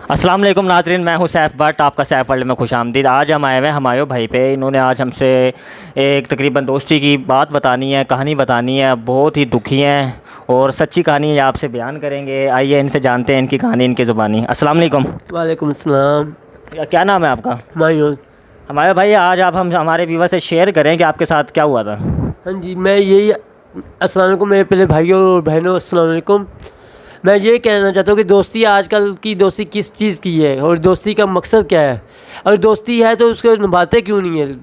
अस्सलाम वालेकुम नाज़रीन, मैं हूं सैफ़ भट्ट, आपका सैफ़ वर्ल्ड में खुशामदीद। आज हम आए हुए हैं हमारे भाई पे। इन्होंने आज हमसे एक तकरीबन दोस्ती की बात बतानी है, कहानी बतानी है। बहुत ही दुखी हैं और सच्ची कहानी ये आपसे बयान करेंगे। आइए इनसे जानते हैं इनकी कहानी, इनकी ज़ुबानी। अस्सलाम वालेकुम। वालेकुम अस्सलाम। क्या नाम है आपका? मायूस। हमारे भाई, आज आप हम हमारे व्यूवर से शेयर करें कि आपके साथ क्या हुआ था। हाँ जी, मैं यही अस्सलाम वालेकुम मेरे पहले भाइयों और बहनों, अस्सलाम वालेकुम। मैं ये कहना चाहता हूँ कि दोस्ती, आजकल की दोस्ती किस चीज़ की है और दोस्ती का मकसद क्या है। अगर दोस्ती है तो उसको निभाते क्यों नहीं है,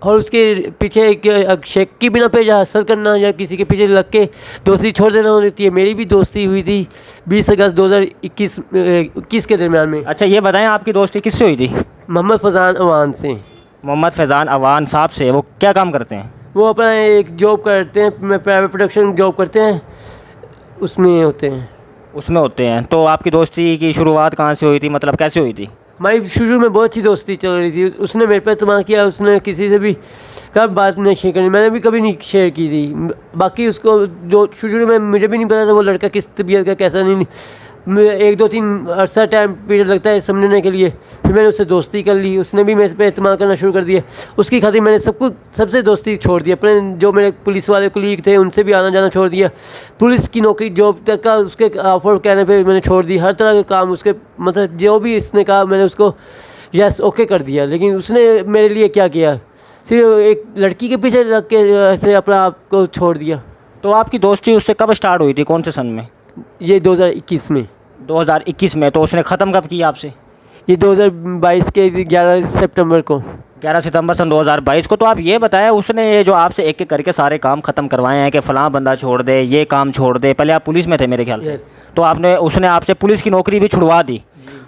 और उसके पीछे एक शेख की बिना पे जा असर करना या किसी के पीछे लग के दोस्ती छोड़ देना होती है। मेरी भी दोस्ती हुई थी 20 अगस्त 2021 के दरमियान में। अच्छा, ये बताएं आपकी दोस्ती किससे हुई थी? मोहम्मद फैज़ान अवान से। मोहम्मद फैज़ान अवान साहब से। वो क्या काम करते हैं? वो अपना एक जॉब करते हैं, मैं प्राइवेट प्रोडक्शन जॉब करते हैं, उसमें होते हैं। उसमें होते हैं। तो आपकी दोस्ती की शुरुआत कहाँ से हुई थी, मतलब कैसे हुई थी? हमारी शुरू में बहुत अच्छी दोस्ती चल रही थी। उसने मेरे पे इत्तेमाद किया, उसने किसी से भी कब बात नहीं शेयर करनी, मैंने भी कभी नहीं शेयर की थी। बाकी उसको जो शुरू में मुझे भी नहीं पता था वो लड़का किस तबीयत का कैसा नहीं। 1-2-3 अरसा टाइम पीरियड लगता है समझने के लिए। फिर मैंने उससे दोस्ती कर ली, उसने भी मेरे पे इत्तेमाद करना शुरू कर दिया। उसकी खातिर मैंने सबसे दोस्ती छोड़ दी। अपने जो मेरे पुलिस वाले कुलीग थे उनसे भी आना जाना छोड़ दिया। पुलिस की नौकरी जॉब तक का उसके ऑफर कहने पे मैंने छोड़ दी। हर तरह के काम उसके, मतलब जो भी इसने कहा मैंने उसको यस ओके कर दिया। लेकिन उसने मेरे लिए क्या किया, सिर्फ एक लड़की के पीछे लग के ऐसे अपना आप को छोड़ दिया। तो आपकी दोस्ती उससे कब स्टार्ट हुई थी, कौन से सन में? ये 2021 में। 2021 में। तो उसने ख़त्म कब किया आपसे? ये 2022 के 11 सितंबर को। 11 सितंबर सन 2022 को। तो आप ये बताएं, उसने ये जो आपसे एक एक करके सारे काम ख़त्म करवाए हैं कि फ़लाँ बंदा छोड़ दे, ये काम छोड़ दे। पहले आप पुलिस में थे मेरे ख्याल से। तो उसने आपसे पुलिस की नौकरी भी छुड़वा दी।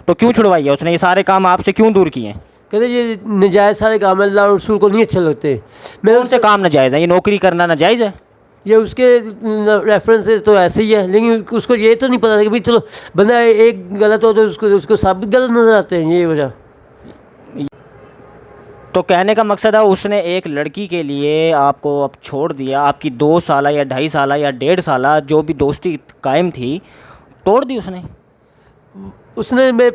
तो क्यों छुड़वाई है उसने? ये सारे काम आपसे क्यों दूर किए हैं? कहते ये नजायज़ सारे काम अल्लाह और रसूल को नहीं अच्छे लगते। मेरे उससे काम नाजायज़ है, ये नौकरी करना नाजायज़ है? ये उसके रेफरेंस से तो ऐसे ही है, लेकिन उसको ये तो नहीं पता था कि भाई चलो बंदा एक गलत हो तो उसको सब गलत नज़र आते हैं, ये वजह। तो कहने का मकसद है उसने एक लड़की के लिए आपको अब छोड़ दिया। आपकी 2 साल या 2.5 साल या 1.5 साल जो भी दोस्ती कायम थी, तोड़ दी उसने। मैं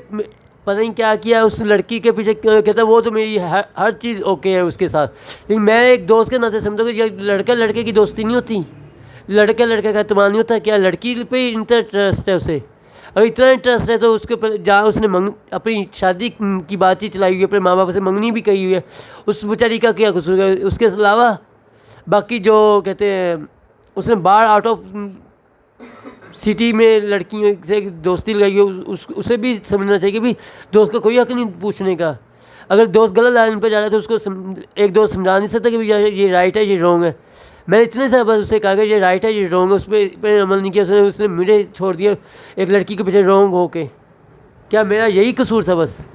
पता नहीं क्या किया उस लड़की के पीछे। कहता वो तो मेरी हर चीज़ ओके है उसके साथ, लेकिन मैं एक दोस्त के नाते समझता हूँ कि लड़का लड़के की दोस्ती नहीं होती, लड़के लड़के का इत्मीनान नहीं होता। क्या लड़की पे इतना इंटरेस्ट है उसे, अगर इतना इंटरेस्ट है तो उसके ऊपर जहाँ उसने अपनी शादी की बातचीत चलाई हुई है, अपने माँ बाप से मंगनी भी कही हुई है, उस बेचारी का क्या कसूर है? उसके अलावा बाकी जो कहते हैं उसने बाहर आउट ऑफ सिटी में लड़कियों से दोस्ती लगाई हो, उसे भी समझना चाहिए कि भाई दोस्त का कोई हक नहीं पूछने का। अगर दोस्त गलत लाइन पर जा रहा है तो उसको एक दोस्त समझा नहीं सकता कि भाई ये राइट है, ये रॉन्ग है। मैंने इतने से बस उससे कहा कि ये राइट है, ये रॉन्ग है, उस पर अमल नहीं किया। उसने मुझे छोड़ दिया एक लड़की के पीछे रॉन्ग हो के। क्या मेरा यही कसूर था बस?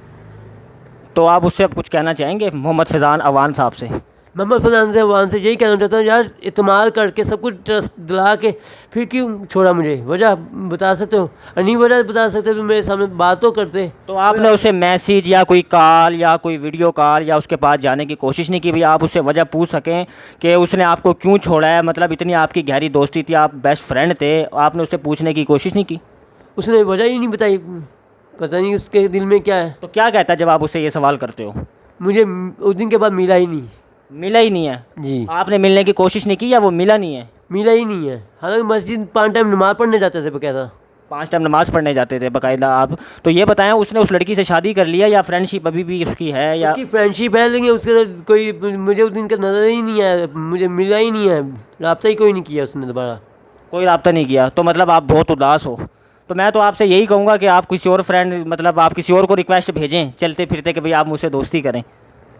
तो आप उससे अब कुछ कहना चाहेंगे मोहम्मद फैज़ान अवान साहब से? मोहम्मद फैज़ान अवान से यही कहना चाहता हूँ, यार इत्मीनान करके सब कुछ ट्रस्ट दिला के फिर क्यों छोड़ा मुझे? वजह बता सकते हो? और नहीं वजह बता सकते तो मेरे सामने बात तो करते। तो आपने उसे मैसेज या कोई कॉल या कोई वीडियो कॉल या उसके पास जाने की कोशिश नहीं की भाई आप उससे वजह पूछ सकें कि उसने आपको क्यों छोड़ा है? मतलब इतनी आपकी गहरी दोस्ती थी, आप बेस्ट फ्रेंड थे, आपने उससे पूछने की कोशिश नहीं की? उसने वजह ही नहीं बताई, पता नहीं उसके दिल में क्या है। तो क्या कहता है जब आप उससे ये सवाल करते हो? मुझे उस दिन के बाद मिला ही नहीं। मिला ही नहीं है जी। आपने मिलने की कोशिश नहीं की या वो मिला नहीं है? मिला ही नहीं है। हालांकि मस्जिद 5 टाइम नमाज़ पढ़ने जाते थे बकायदा। 5 टाइम नमाज़ पढ़ने जाते थे बाकायदा आप? तो ये बताएं, उसने उस लड़की से शादी कर लिया या फ्रेंडशिप अभी भी उसकी है? या उसकी फ्रेंडशिप है, लेकिन उसके साथ कोई मुझे उस दिन का नज़र ही नहीं आया, मुझे मिला ही नहीं है, रब्ता ही कोई नहीं किया उसने दोबारा। कोई रब्ता नहीं किया? तो मतलब आप बहुत उदास हो। तो मैं तो आपसे यही कहूँगा कि आप किसी और फ्रेंड, मतलब आप किसी और को रिक्वेस्ट भेजें चलते फिरते कि भाई आप मुझसे दोस्ती करें।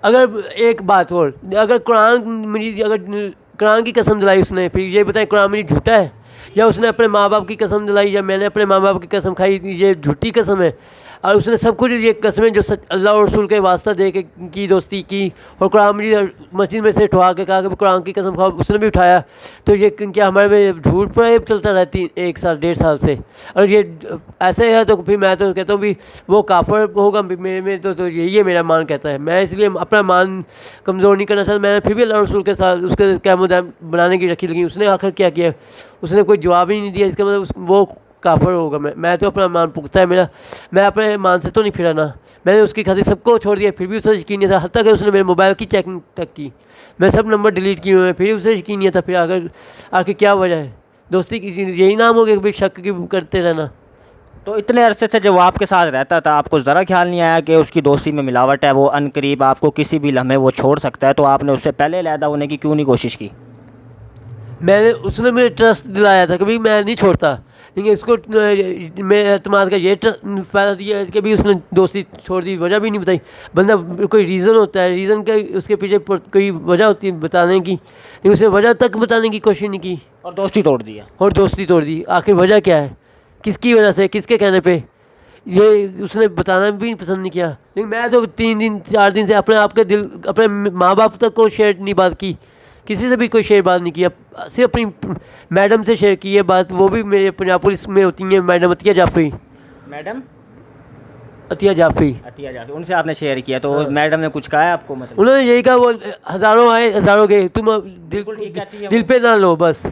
अगर एक बात और, अगर कुरान की कसम दिलाई उसने, फिर ये बताए कुरान मेरी झूठा है, या उसने अपने माँ बाप की कसम दिलाई या मैंने अपने माँ बाप की कसम खाई, ये झूठी कसम है। और उसने सब कुछ ये कस्में जो अल्लाह और रसूल के वास्ता दे के की दोस्ती की, और कुरान मस्जिद में से उठवा के कहा कि कुरान की कसम खाओ, उसने भी उठाया। तो ये क्या हमारे में झूठ पर चलता रहती 1 साल 1.5 साल से? और ये ऐसे है तो फिर मैं तो कहता हूँ भी वो काफिर होगा मेरे में, तो यही है मेरा मान कहता है। मैं इसलिए अपना मान कमज़ोर नहीं करना चाहता। मैंने फिर भी अल्लाह रसूल के साथ उसके क्या बनाने की रखी, लेकिन उसने आखिर क्या किया? उसने कोई जवाब ही नहीं दिया। इसका मतलब वो काफर होगा। मैं तो अपना ईमान पुख्ता है मेरा, मैं अपने ईमान से तो नहीं फिरा ना। मैंने उसकी खातिर सबको छोड़ दिया, फिर भी उसे यकीन नहीं था। हत्ता कि उसने मेरे मोबाइल की चेकिंग तक की, मैं सब नंबर डिलीट किए हुए हैं, फिर उसे यकीन नहीं था। फिर आखिर क्या वजह है? दोस्ती की यही नाम हो गया कि शक की करते रहना। तो इतने अरसे से जब वो आपके साथ रहता था, आपको ज़रा ख्याल नहीं आया कि उसकी दोस्ती में मिलावट है, वो अनकरीब आपको किसी भी लम्हे वो छोड़ सकता है, तो आपने उससे पहले अलहदा होने की क्यों नहीं कोशिश की? उसने मुझे ट्रस्ट दिलाया था कि भाई मैं नहीं छोड़ता, लेकिन इसको मेरे एतमाद का ये फ़ायदा दिया है कि भी उसने दोस्ती छोड़ दी, वजह भी नहीं बताई। बंदा कोई रीज़न होता है, रीज़न का उसके पीछे कोई वजह होती है बताने की, लेकिन उसने वजह तक बताने की कोशिश नहीं की और दोस्ती तोड़ दिया। और दोस्ती तोड़ दी। आखिर वजह क्या है, किसकी वजह से, किसके कहने पे, ये उसने बताना भी पसंद नहीं किया। लेकिन मैं तो 3 दिन 4 दिन से अपने आप के दिल, अपने माँ बाप तक को शेयर नहीं बात की, किसी से भी कोई शेयर बात नहीं किया, सिर्फ अपनी मैडम से शेयर की है बात, वो भी मेरे पंजाब पुलिस में होती हैं मैडम अतिया जाफरी। मैडम अतिया जाफरी, अतिया जाके उनसे आपने शेयर किया, तो मैडम ने कुछ कहा है आपको? मतलब उन्होंने यही कहा, वो हज़ारों आए हज़ारों गए, तुम दिल पे ना लो बस।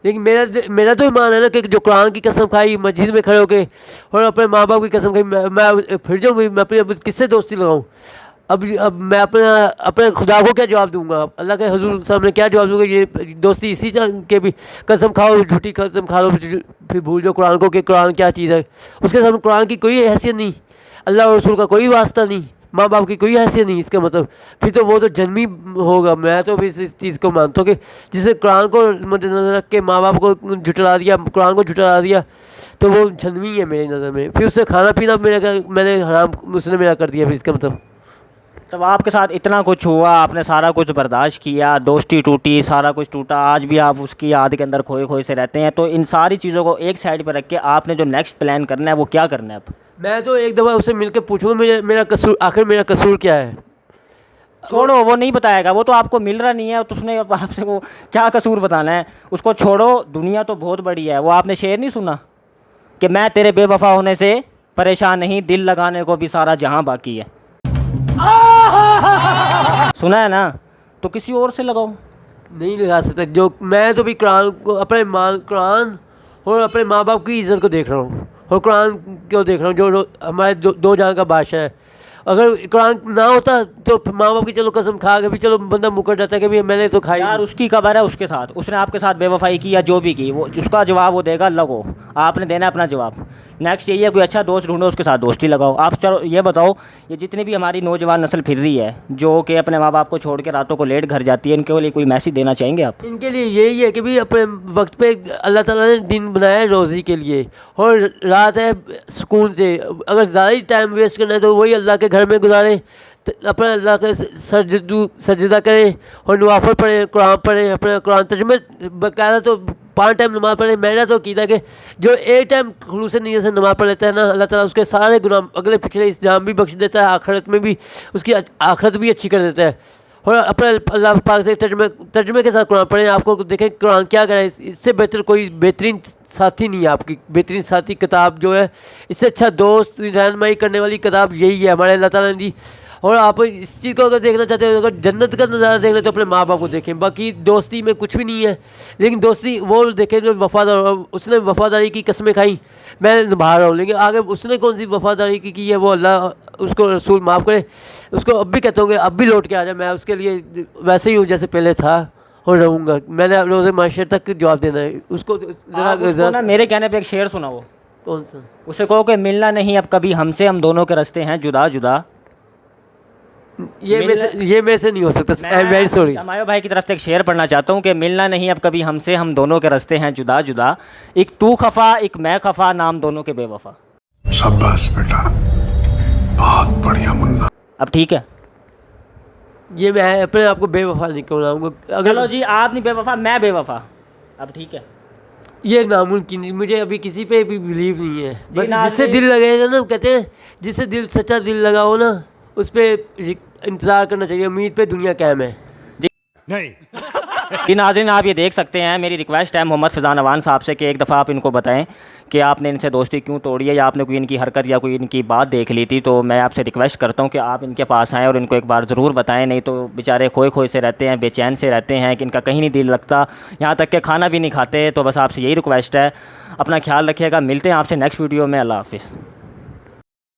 लेकिन मेरा तो ईमान है ना कि जो कुरान की कसम खाई मस्जिद में खड़े होके और अपने माँ बाप की कसम खाई, मैं फिर जाऊँ, मैं अपनी किससे दोस्ती लगाऊँ? अब मैं अपने खुदा को क्या जवाब दूंगा, अल्लाह के हुजूर सामने क्या जवाब दूंगा? ये दोस्ती इसी के भी कसम खाओ, झूठी कसम खा लो, फिर भूल जाओ कुरान को कि कुरान क्या चीज़ है। उसके सामने कुरान की कोई हैसियत नहीं, अल्लाह और रसूल का कोई वास्ता नहीं, माँ बाप की कोई हैसियत नहीं। इसका मतलब फिर तो वो तो जन्मी होगा। मैं तो भी इस चीज़ को मानता हूँ कि जिसे कुरान को मद्देनजर रख के माँ बाप को झुठला दिया, कुरान को झुठला दिया, तो वो जन्मी है मेरी नज़र में। फिर उससे खाना पीना मैंने हराम उसने मेरा कर दिया। फिर इसका मतलब तब आपके साथ इतना कुछ हुआ, आपने सारा कुछ बर्दाश्त किया, दोस्ती टूटी, सारा कुछ टूटा, आज भी आप उसकी याद के अंदर खोए खोए से रहते हैं, तो इन सारी चीज़ों को एक साइड पर रख के आपने जो नेक्स्ट प्लान करना है वो क्या करना है अब? मैं तो एक दफ़ा उससे मिलकर पूछूंगा मेरा कसूर, आखिर मेरा कसूर क्या है। छोड़ो, वो नहीं बताएगा, वो तो आपको मिल रहा नहीं है, तो उसने आपसे वो क्या कसूर बताना है, उसको छोड़ो। दुनिया तो बहुत बड़ी है। वो आपने शेर नहीं सुना कि मैं तेरे बेवफा होने से परेशान नहीं, दिल लगाने को भी सारा जहां बाकी है? सुना है ना? तो किसी और से लगाओ। नहीं लगा सकता। जो मैं तो भी कुरान को, अपने कुरान और अपने माँ बाप की इज़्ज़त को देख रहा हूँ, और कुरान को देख रहा हूँ जो हमारे दो जहां का बादशाह है। अगर कुरान ना होता तो माँ बाप की चलो कसम खा के भी चलो बंदा मुकर जाता है कि भाई मैंने तो खाई। यार उसकी खबर है उसके साथ, उसने आपके साथ बेवफाई की या जो भी की, वो उसका जवाब वो देगा, लगो। आपने देना है अपना जवाब। नेक्स्ट यही है, कोई अच्छा दोस्त ढूंढो, उसके साथ दोस्ती लगाओ। आप चलो ये बताओ, ये जितनी भी हमारी नौजवान नस्ल फिर रही है जो कि अपने माँ बाप को छोड़ के रातों को लेट घर जाती है, इनके लिए कोई मैसेज देना चाहेंगे आप? इनके लिए यही है कि भाई अपने वक्त पे अल्लाह ताला ने दिन बनाया है रोज़ी के लिए, और रात है सुकून से। अगर ज़्यादा ही टाइम वेस्ट करना है तो वही अल्लाह के घर में गुजारें, अपना अल्लाह का सजदा करें और नवाफल पढ़ें, कुरान पढ़ें, अपना कुरान तर्जुमे बाकायदा तो 5 टाइम नमाज़ पढ़ें। मेरा तो अक़ीदा है कि जो एक टाइम खुलूस नीयत से नमाज़ पढ़ लेता है ना, अल्लाह ताला उसके सारे गुनाह अगले पिछले इस्लाम भी बख्श देता है, आखिरत में भी उसकी आखिरत भी अच्छी कर देता है। और अपने अल्लाह पाक से तर्जुमे के साथ कुरान पढ़ें। आपको देखें कुरान क्या करे, इससे बेहतर कोई बेहतरीन साथी नहीं है। आपकी बेहतरीन साथी किताब जो है, इससे अच्छा दोस्त रहनुमाई करने वाली किताब यही है हमारे अल्लाह ताला ने दी। और आप इस चीज़ को अगर देखना चाहते हो, अगर जन्नत का नज़ारा देखना तो अपने माँ बाप को देखें। बाकी दोस्ती में कुछ भी नहीं है, लेकिन दोस्ती वो देखें जो वफादार। उसने वफादारी की कसमें खाई, मैं निभा रहा हूँ, लेकिन आगे उसने कौन सी वफादारी की है, वो अल्लाह उसको रसूल माफ़ करे। उसको अब भी कहता हूँ कि अब भी लौट के आ जाए, मैं उसके लिए वैसे ही हूँ जैसे पहले था और रहूँगा। मैंने रोज़े माशरे तक जवाब देना है उसको। ज़रा मेरे कहने पर एक शेर सुना। वो कौन सा? उसे कहो कि मिलना नहीं अब कभी हमसे, हम दोनों के रास्ते हैं जुदा जुदा। ये मेरे से नहीं हो सकता। I am very sorry. हमारे भाई की तरफ से एक शेर पढ़ना चाहता हूँ कि मिलना नहीं अब कभी हमसे, हम दोनों के रास्ते हैं जुदा जुदा, एक तू खफा एक मैं खफा, नाम दोनों के बेवफा। शाबाश बेटा, बहुत बढ़िया मुन्ना। अब ठीक है, ये मैं अपने आप को बेवफा नहीं कहूँगा। अगर चलो जी, आप नहीं बेवफा, मैं बेवफा। अब ठीक है, ये नामुमकिन नहीं, मुझे अभी किसी पे भी बिलीव नहीं है। बस नाज़रीन, जिससे दिल लगेगा ना, कहते हैं जिससे दिल सच्चा दिल लगा हो ना, उस पर इंतज़ार करना चाहिए। उम्मीद पे दुनिया कायम है। नहीं जी नाज़रीन, आप ये देख सकते हैं, मेरी रिक्वेस्ट है मोहम्मद फ़ैज़ान अवान साहब से कि एक दफ़ा आप इनको बताएं कि आपने इनसे दोस्ती क्यों तोड़ी है, या आपने कोई इनकी हरकत या कोई इनकी बात देख ली थी, तो मैं आपसे रिक्वेस्ट करता हूँ कि आप इनके पास आएँ और इनको एक बार ज़रूर बताएं। नहीं तो बेचारे खोए खोए से रहते हैं, बेचैन से रहते हैं कि इनका कहीं नहीं दिल लगता, यहाँ तक कि खाना भी नहीं खाते। तो बस आपसे यही रिक्वेस्ट है, अपना ख्याल रखिएगा। मिलते हैं आपसे नेक्स्ट वीडियो में। अल्लाह हाफ़िज़।